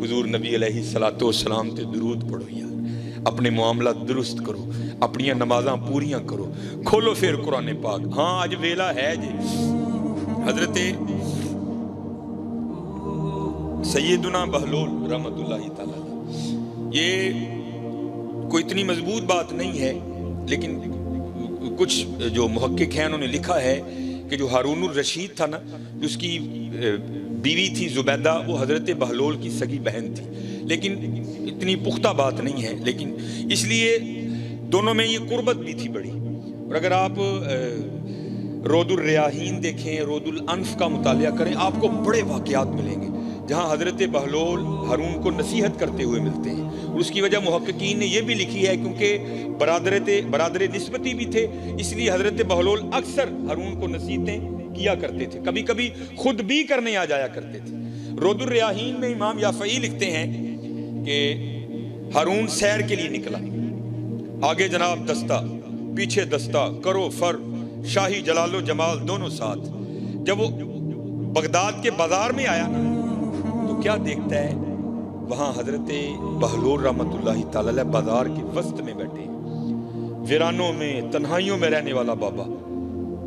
حضور نبی علیہ الصلوۃ والسلام تے درود پڑھو یار، اپنے معاملات درست کرو، اپنی نمازاں پوریاں کرو، کھولو پھر قرآن پاک۔ ہاں اج ویلا ہے جی، حضرت سیدنا بہلول رحمت اللہ تعالی، یہ کوئی اتنی مضبوط بات نہیں ہے، لیکن کچھ جو محقق ہیں انہوں نے لکھا ہے کہ جو ہارون الرشید تھا نا، اس کی بیوی تھی زبیدہ، وہ حضرت بہلول کی سگی بہن تھی، لیکن اتنی پختہ بات نہیں ہے، لیکن اس لیے دونوں میں یہ قربت بھی تھی بڑی۔ اور اگر آپ رود الریاحین دیکھیں، رود الانف کا مطالعہ کریں، آپ کو بڑے واقعات ملیں گے جہاں حضرت بہلول ہارون کو نصیحت کرتے ہوئے ملتے ہیں۔ اور اس کی وجہ محققین نے یہ بھی لکھی ہے کیونکہ برادر نسبتی بھی تھے، اس لیے حضرت بہلول اکثر ہارون کو نصیحتیں کیا کرتے تھے، کبھی کبھی خود بھی کرنے آ جایا کرتے تھے۔ رود الریاحین میں امام یافعی لکھتے ہیں کہ ہارون سیر کے لیے نکلا، آگے جناب دستہ، پیچھے دستہ، کرو فر، شاہی جلال و جمال دونوں ساتھ۔ جب وہ بغداد کے بازار میں آیا نا تو کیا دیکھتا ہے، وہاں حضرت بہلول رحمت اللہ تعالی بازار کے وسط میں بیٹھے، ویرانوں میں تنہائیوں میں رہنے والا بابا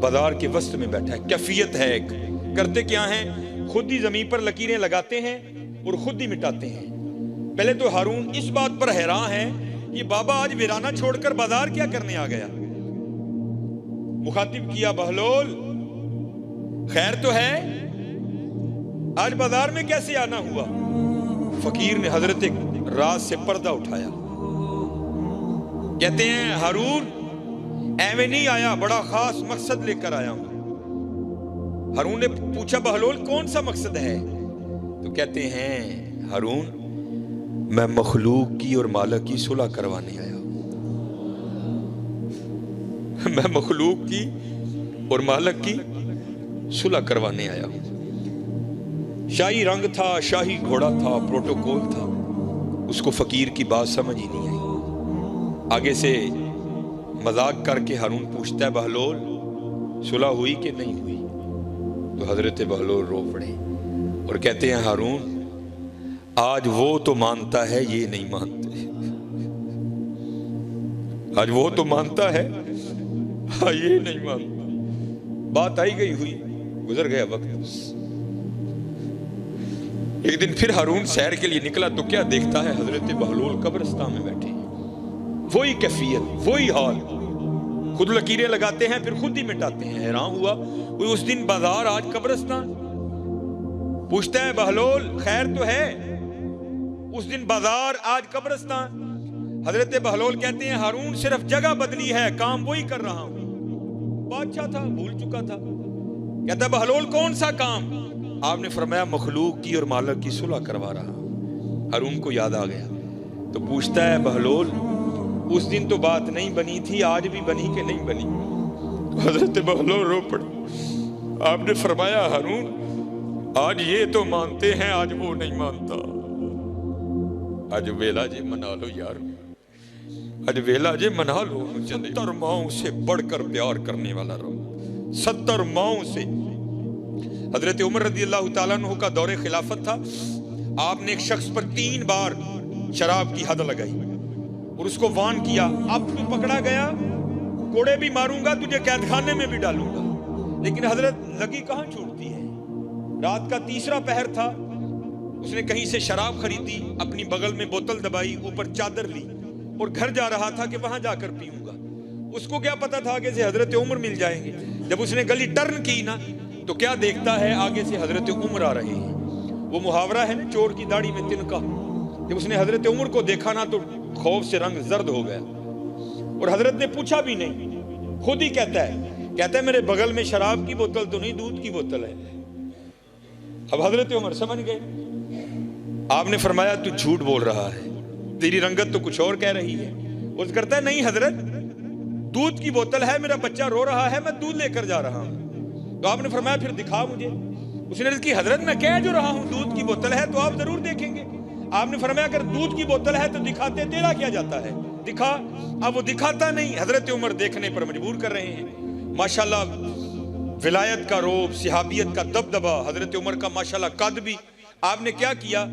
بازار کے وسط میں بیٹھا ہے۔ کیفیت ہے ایک، کرتے کیا ہیں، خود ہی زمین پر لکیریں لگاتے ہیں اور خود ہی مٹاتے ہیں۔ پہلے تو ہارون اس بات پر حیران ہے، یہ بابا آج ویرانہ چھوڑ کر بازار کیا کرنے آ گیا۔ مخاطب کیا، بہلول خیر تو ہے، آج بازار میں کیسے آنا ہوا؟ فقیر نے حضرت راز سے پردہ اٹھایا، کہتے ہیں ہارون ایویں نہیں آیا، بڑا خاص مقصد لے کر آیا ہوں۔ ہارون نے پوچھا بہلول کون سا مقصد ہے؟ تو کہتے ہیں ہارون میں مخلوق کی اور مالک کی صلح کروانے آیا ہوں، میں مخلوق کی اور مالک کی صلح کروانے آیا ہوں۔ شاہی رنگ تھا، شاہی گھوڑا تھا، پروٹوکول تھا، اس کو فقیر کی بات سمجھ ہی نہیں آئی۔ آگے سے مذاق کر کے ہارون پوچھتا ہے بہلول صلح ہوئی کہ نہیں ہوئی؟ تو حضرت بہلول رو پڑے اور کہتے ہیں ہارون آج وہ تو مانتا ہے یہ نہیں مانتے، آج وہ تو مانتا ہے یہ نہیں مانتا۔ بات آئی گئی ہوئی، گزر گیا وقت۔ ایک دن پھر ہارون سیر کے لیے نکلا تو کیا دیکھتا ہے، حضرت بہلول قبرستان میں بیٹھے ہیں، وہی کیفیت، وہی حال، خود لکیریں لگاتے ہیں پھر خود ہی مٹاتے ہیں۔ حیران ہوا، کوئی اس دن بازار آج قبرستان۔ پوچھتا ہے بہلول خیر تو ہے؟ اس دن بازار آج قبرستان۔ حضرت بہلول کہتے ہیں ہارون صرف جگہ بدلی ہے، کام وہی کر رہا ہوں۔ بادشاہ تھا، بھول چکا تھا۔ کہتا ہے بہلول کون سا کام؟ آپ نے فرمایا مخلوق کی اور مالک کی صلح کروا رہا۔ ہارون کو یاد آ گیا تو پوچھتا ہے بہلول اس دن تو بات نہیں بنی تھی، آج بھی بنی کہ نہیں بنی؟ حضرت بہلول رو پڑے۔ آپ نے فرمایا ہارون آج یہ تو مانتے ہیں، آج وہ نہیں مانتا۔ آج ویلا جے منا لو یار، آج ویلا جے منا لو۔ 70 ماؤں سے بڑھ کر پیار کرنے والا رب، 70 ماؤں سے۔ حضرت عمر رضی اللہ تعالیٰ عنہ کا دور خلافت تھا، آپ نے ایک شخص پر 3 بار شراب کی حد لگائی اور اس کو وارن کیا، اب تو پکڑا گیا کوڑے بھی ماروں گا، تجھے قید خانے میں بھی ڈالوں گا۔ لیکن حضرت لگی کہاں چھوڑتی ہے۔ رات کا 3 پہر تھا، اس نے کہیں سے شراب خریدی، اپنی بغل میں بوتل دبائی، اوپر چادر لی اور گھر جا رہا تھا کہ وہاں جا کر پیوں گا۔ اس کو کیا پتا تھا آگے سے حضرت عمر مل جائیں گے۔ جب اس نے گلی ٹرن کی نا تو کیا دیکھتا ہے، آگے سے حضرت عمر آ رہے ہیں۔ وہ محاورہ ہے نا چور کی داڑھی میں تنکا، جب اس نے حضرت عمر کو دیکھا نا تو خوف سے رنگ زرد ہو گیا، اور حضرت نے پوچھا بھی نہیں، خود ہی کہتا ہے میرے بغل میں شراب کی بوتل تو نہیں، دودھ کی بوتل ہے۔ اب حضرت عمر سمجھ گئے، آپ نے فرمایا تو جھوٹ بول رہا ہے، تیری رنگت تو کچھ اور کہہ رہی ہے۔ اس کرتا ہے نہیں حضرت، دودھ کی بوتل ہے، میرا بچہ رو رہا ہے، میں دودھ لے کر جا رہا ہوں۔ تو آپ نے فرمایا پھر دکھا مجھے۔ اس نے عرض کی حضرت میں کہہ جو رہا ہوں دودھ کی بوتل ہے، تو آپ ضرور دیکھیں گے۔ آپ نے فرمایا اگر دودھ کی بوتل ہے تو دکھاتے تیرا کیا جاتا ہے، دکھا۔ اب وہ دکھاتا نہیں، حضرت عمر دیکھنے پر مجبور کر رہے ہیں۔ ماشاءاللہ ولایت کا روب، صحابیت کا دبدبا، حضرت عمر کا ماشاءاللہ قد بھی آپ نے کیا کیا؟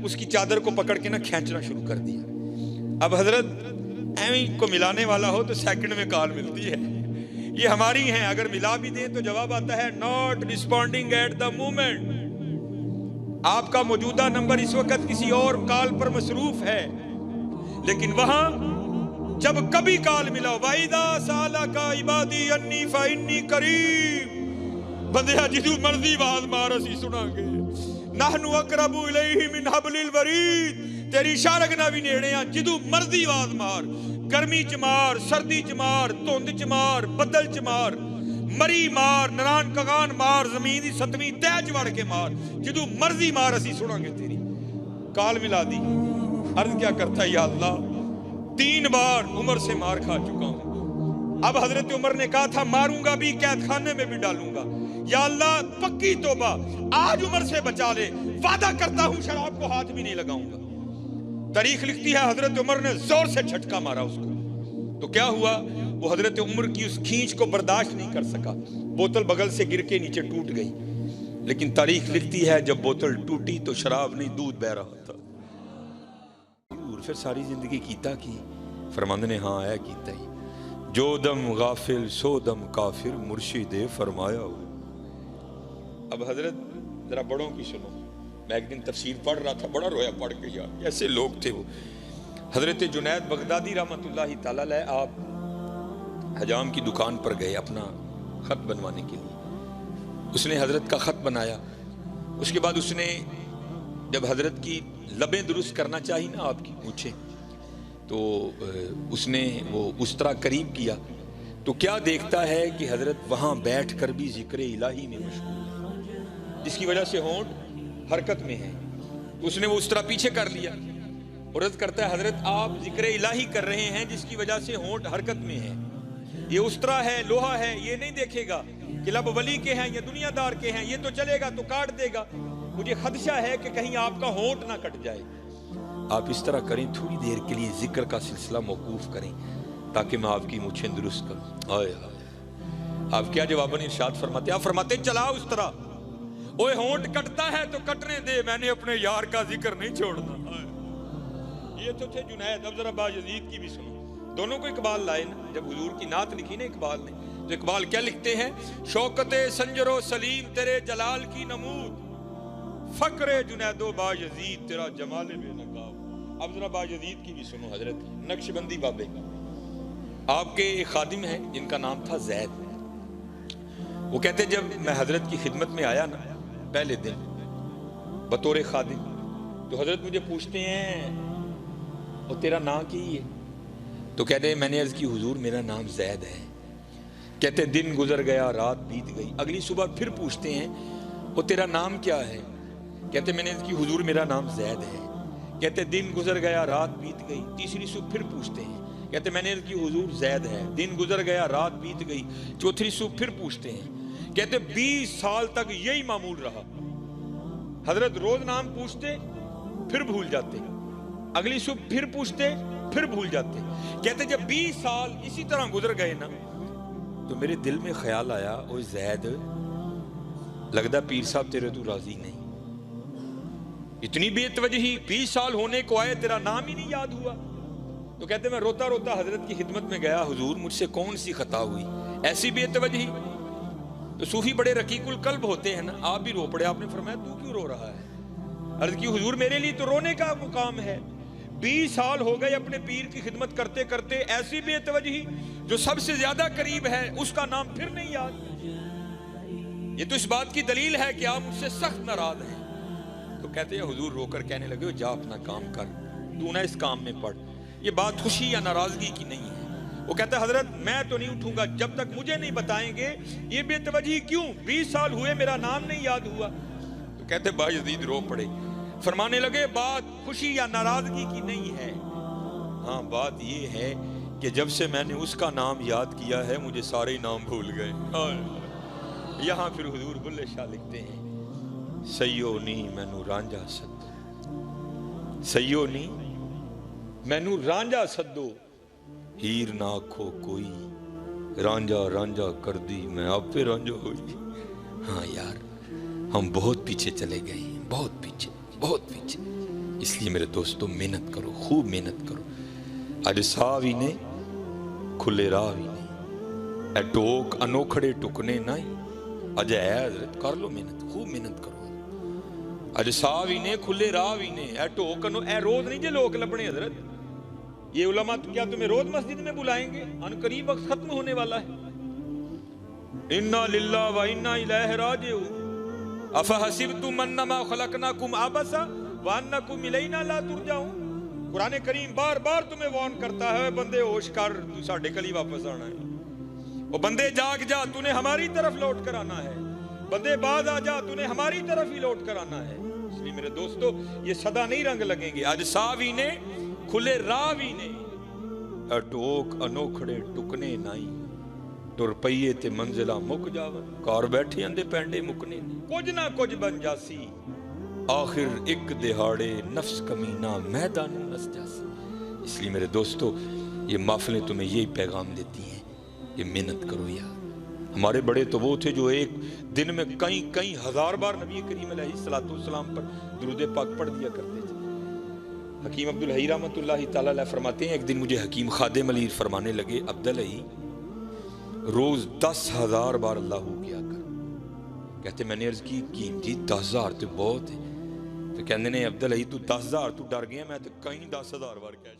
اس کی چادر کو پکڑ کے کھینچنا شروع کر دیا۔ اب حضرت ایویں کو ملانے والا ہو تو سیکنڈ میں کال ملتی ہے، یہ ہماری ہیں، اگر ملا بھی دیں تو جواب آتا ہے not responding at the moment۔ آپ کا موجودہ نمبر اس وقت کسی اور کال پر مصروف ہے، لیکن وہاں جب کبھی کال ملا وَإِذَا سَأَلَكَ عِبَادِي عَنِّي فَإِنِّي قَرِيبٌ، بندیا جدو مرضی آواز مار اسی سنا گے، نَحْنُ أَقْرَبُ إِلَيْهِ مِنْ حَبْلِ الْوَرِيدِ، تیری شارگ نہ بھی نیڑے ہیں، جدو مرضی آواز مار، گرمی چ مار، سردی چ مار، دھند چ مار، بدل چ مار، مری مار، نران کگان مار، زمین دی ستویں تہ چ وڑ کے مار، جدو مرضی مار اسی سنا گے تیری کال ملا دی۔ عرض کیا کرتا ہے، یا اللہ 3 بار عمر سے مار کھا چکا ہوں، اب حضرت عمر نے کہا تھا ماروں گا بھی، قید خانے میں بھی ڈالوں گا، یا اللہ پکی توبہ آج عمر سے بچا لے، وعدہ کرتا ہوں شراب کو ہاتھ بھی نہیں لگاؤں گا۔ تاریخ لکھتی ہے حضرت عمر نے زور سے جھٹکا مارا اس کو، تو کیا ہوا؟ وہ حضرت عمر کی اس کھینچ کو برداشت نہیں کر سکا، بوتل بغل سے گر کے نیچے ٹوٹ گئی۔ لیکن تاریخ لکھتی ہے جب بوتل ٹوٹی تو شراب نہیں، دودھ بہ رہا تھا۔ پھر ساری زندگی کیتا کی؟ فرماندے نے ہاں ہے کیتا ہی، جو دم غافل سو دم کافر مرشد فرمایا ہو۔ اب حضرت ذرا بڑوں کی سنو، میں ایک دن تفسیر پڑھ رہا تھا، بڑا رویا پڑھ کے، یار ایسے لوگ تھے وہ۔ حضرت جنید بغدادی رحمۃ اللہ تعالی علیہ آپ حجام کی دکان پر گئے اپنا خط بنوانے کے لیے، اس نے حضرت کا خط بنایا، اس کے بعد اس نے جب حضرت کی لبیں درست کرنا چاہی نا آپ کی مونچھیں، تو اس نے وہ اس طرح قریب کیا تو کیا دیکھتا ہے کہ حضرت وہاں بیٹھ کر بھی ذکر الہی میں مشغول ہے، جس کی وجہ سے ہونٹ حرکت میں ہے، اس نے وہ اس طرح پیچھے کر لیا اور عرض کرتا ہے حضرت آپ ذکر الہی کر رہے ہیں جس کی وجہ سے ہونٹ حرکت میں ہے، یہ اس طرح ہے، لوہا ہے، یہ نہیں دیکھے گا کہ لب ولی کے ہیں یا دنیا دار کے ہیں، یہ تو چلے گا تو کاٹ دے گا، مجھے خدشہ ہے کہ کہیں آپ کا ہونٹ نہ کٹ جائے، آپ اس طرح کریں، تھوڑی دیر کے لیے ذکر کا سلسلہ موقوف کریں تاکہ میں آپ کی مونچھیں درست کروں۔ آئے آئے، آپ کیا جواباً ارشاد فرماتے ہیں؟ آپ فرماتے ہیں چلاؤ اس طرح، اوے ہونٹ کٹتا ہے تو کٹنے دے، میں نے اپنے یار کا ذکر نہیں چھوڑنا۔ یہ تو تھے جنید۔ اب ذرا باجزید کی بھی سنو، دونوں کو اقبال لائے نا، جب حضور کی نعت لکھی نا اقبال نے، تو اقبال کیا لکھتے ہیں؟ شوکت سنجر و سلیم تیرے جلال کی نمود، فقر جنید و باجزید تیرا جمال بے نقاب۔ اب ذرا باجزید کی بھی سنو، حضرت نقشبندی بابے، آپ کے ایک خادم ہیں جن کا نام تھا زید، وہ کہتے جب میں حضرت کی خدمت میں آیا نا پہلے دن بطور خادم، تو حضرت مجھے پوچھتے ہیں اور تیرا نام کی ہے؟ تو کہتے ہیں میں نے عرض کی حضور میرا نام زید ہے۔ کہتے دن گزر گیا رات بیت گئی، اگلی صبح پھر پوچھتے ہیں اور تیرا نام کیا ہے؟ کہتے میں نے عرض کی حضور میرا نام زید ہے۔ کہتے دن گزر گیا رات بیت گئی، تیسری صبح پھر پوچھتے ہیں، کہتے میں نے عرض کی حضور زید ہے۔ دن گزر گیا رات بیت گئی، چوتھی صبح پھر پوچھتے ہیں، کہتے 20 سال تک یہی معمول رہا، حضرت روز نام پوچھتے پھر بھول جاتے، اگلی صبح پھر پوچھتے پھر بھول جاتے۔ کہتے جب 20 سال اسی طرح گزر گئے نا تو میرے دل میں خیال آیا، اوہ زید لگدا پیر صاحب تیرے تو راضی نہیں، اتنی بے توجہی، 20 سال ہونے کو آئے تیرا نام ہی نہیں یاد ہوا۔ تو کہتے میں روتا روتا حضرت کی خدمت میں گیا، حضور مجھ سے کون سی خطا ہوئی، ایسی بے توجہی؟ تو صوفی بڑے رقیق القلب ہوتے ہیں نا، آپ بھی رو پڑے، آپ نے فرمایا تو کیوں رو رہا ہے؟ عرض کی حضور میرے لیے تو رونے کا مقام ہے، 20 سال ہو گئے اپنے پیر کی خدمت کرتے کرتے، ایسی بے توجہی، جو سب سے زیادہ قریب ہے اس کا نام پھر نہیں یاد۔ یہ تو اس بات کی دلیل ہے کہ آپ مجھ سے سخت ناراض ہیں۔ تو کہتے ہیں حضور رو کر کہنے لگے جا اپنا کام کر، تو نہ اس کام میں پڑ، یہ بات خوشی یا ناراضگی کی نہیں ہے۔ وہ کہتا ہے حضرت میں تو نہیں اٹھوں گا جب تک مجھے نہیں بتائیں گے یہ بے توجہی کیوں، 20 سال ہوئے میرا نام نہیں یاد ہوا۔ تو کہتے باجزید رو پڑے، فرمانے لگے بات خوشی یا ناراضگی کی نہیں ہے، ہاں بات یہ ہے کہ جب سے میں نے اس کا نام یاد کیا ہے مجھے سارے نام بھول گئے۔ یہاں پھر حضور بلے شاہ لکھتے ہیں سیو نی مینو رانجا سدو، سیو نی مینو رانجا سدو، ہیر نہ آکھو کوئی، رانجا رانجا کر دی میں آپ پہ رانجا ہوئی۔ ہاں یار ہم بہت پیچھے چلے گئے ہیں، بہت پیچھے، بہت پیچھے۔ اس لیے میرے دوستو محنت کرو، خوب محنت کرو۔ اج ساہ بھی نے کھلے راہ بھی نہیں، اے ٹوک انوکھڑے ٹکنے نہیں، اج ہے حضرت کر لو محنت، خوب محنت کرو۔ اج ساہ بھی نے کھلے راہ بھی نے، اے ٹوک اے روز نہیں جے لوگ لبنے حضرت۔ یہ علماء کیا تمہیں روز مسجد میں بلائیں گے؟ ان قریب وقت ختم ہونے والا ہے۔ انا للہ و انا الیہ راجعون افحسبتم انما خلقناکم عبثا وانکم الینا لا ترجعون۔ قرآن کریم بار بار تمہیں وارن کرتا ہے، بندے ہوش کر، تو ساڈے کل ہی واپس آنا ہے۔ وہ بندے جاگ جا، تو نے ہماری طرف لوٹ کر آنا ہے۔ بندے باز آ جا، تو نے ہماری طرف ہی لوٹ کر آنا ہے۔ اس لیے میرے دوستو یہ صدا نہیں رنگ لگیں گے۔ آج سا بھی نے کھلے راہ بھی نے، اٹوک انوکھڑے ٹکنے نہیں، ٹر پئیے تے منزلہ مک جاون، کار بیٹھے اندے پینڈے مکنے نہیں، کچھ نہ کچھ بن جاسی، آخر ایک دہاڑے نفس کمینہ میدان نس جاسی۔ اس لیے میرے دوستو یہ محفلیں تمہیں یہی پیغام دیتی ہیں، یہ محنت کرو یار۔ ہمارے بڑے تو وہ تھے جو ایک دن میں کئی ہزار بار نبی کریم علیہ السلام پر درود پاک پڑھ دیا کرتے تھے۔ حکیم عبدالحی رحمۃ اللہ تعالیٰ علیہ فرماتے ہیں، ایک دن مجھے حکیم خادم علی فرمانے لگے، عبدالحی روز 10,000 بار اللہ کیا کر۔ کہتے میں نے عرض کی جی 10,000 تو بہت ہے۔ تو کہنے نے عبدالحی تو 10,000 تو ڈر گیا، میں تو کہیں 10,000 بار کیا